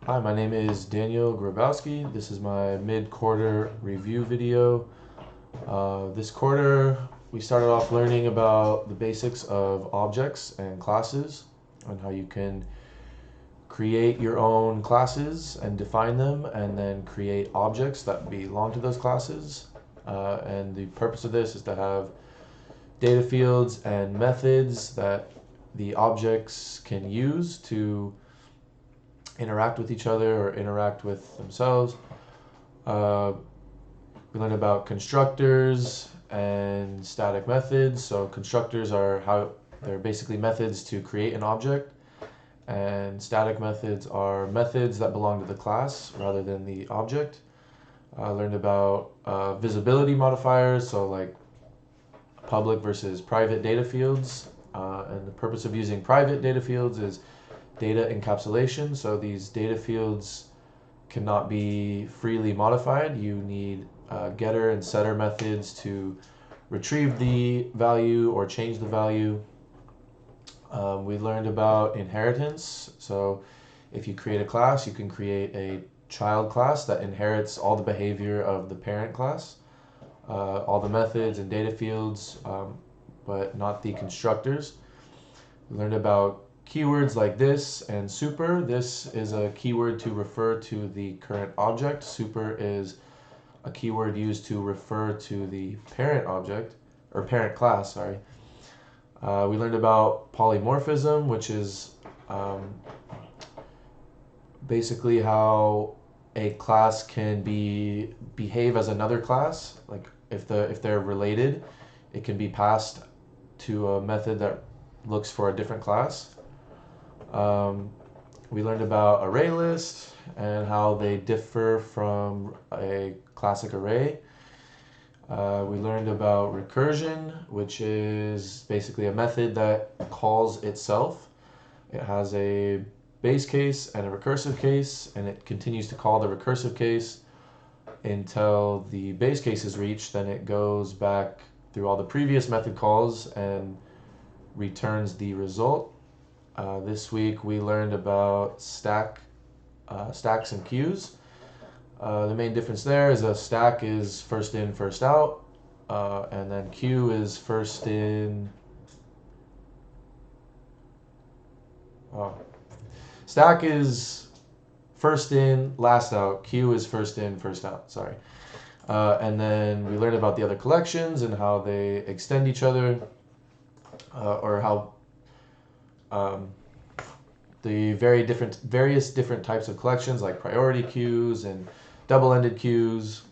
Hi, my name is Daniel Grabowski. This is my mid-quarter review video. This quarter, we started off learning about the basics of objects and classes and how you can create your own classes and define them and then create objects that belong to those classes. And the purpose of this is to have data fields and methods that the objects can use to interact with each other or interact with themselves. We learned about constructors and static methods. So constructors are how they're basically methods to create an object, and static methods are methods that belong to the class rather than the object. I learned about visibility modifiers, so like public versus private data fields. And the purpose of using private data fields is data encapsulation. So these data fields cannot be freely modified. You need getter and setter methods to retrieve the value or change the value. We learned about inheritance. So if you create a class, you can create a child class that inherits all the behavior of the parent class, all the methods and data fields, but not the constructors. We learned about keywords like this and super. This is a keyword to refer to the current object. Super is a keyword used to refer to the parent object, or parent class, sorry. We learned about polymorphism, which is basically how a class can behave as another class. Like if they're related, it can be passed to a method that looks for a different class. We learned about array list and how they differ from a classic array. We learned about recursion, which is basically a method that calls itself. It has a base case and a recursive case, and it continues to call the recursive case until the base case is reached. Then it goes back through all the previous method calls and returns the result. This week we learned about stacks and queues. The main difference there is a stack is first in, first out, and then queue is first in. Stack is first in, last out. Queue is first in, first out. Sorry. And then we learned about the other collections and how they extend each other, or how the various different types of collections like priority queues and double-ended queues,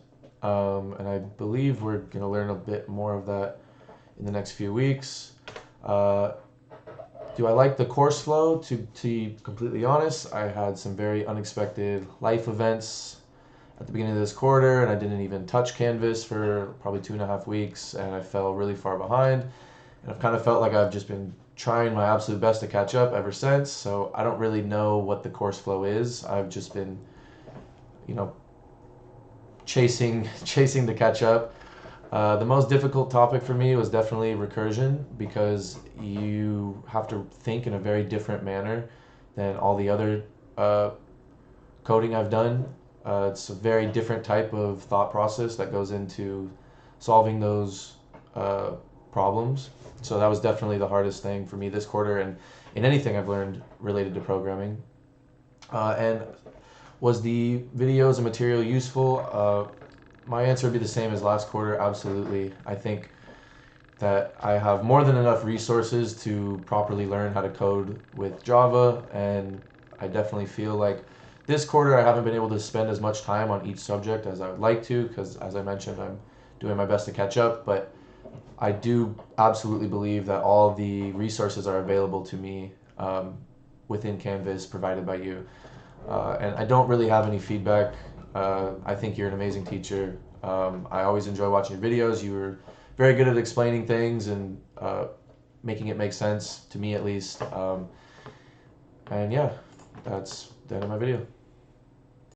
and I believe we're going to learn a bit more of that in the next few weeks. Do I like the course flow? To be completely honest, I had some very unexpected life events at the beginning of this quarter, and I didn't even touch Canvas for probably 2.5 weeks, and I fell really far behind. And I've kind of felt like I've just been trying my absolute best to catch up ever since, so I don't really know what the course flow is. I've just been, chasing to catch up. The most difficult topic for me was definitely recursion, because you have to think in a very different manner than all the other coding I've done. It's a very different type of thought process that goes into solving those problems. So that was definitely the hardest thing for me this quarter, and in anything I've learned related to programming. And was the videos and material useful? My answer would be the same as last quarter. Absolutely. I think that I have more than enough resources to properly learn how to code with Java, and I definitely feel like this quarter I haven't been able to spend as much time on each subject as I would like to, because as I mentioned, I'm doing my best to catch up, but I do absolutely believe that all the resources are available to me within Canvas provided by you. And I don't really have any feedback. I think you're an amazing teacher. I always enjoy watching your videos. You were very good at explaining things and making it make sense, to me at least. And yeah, that's the end of my video.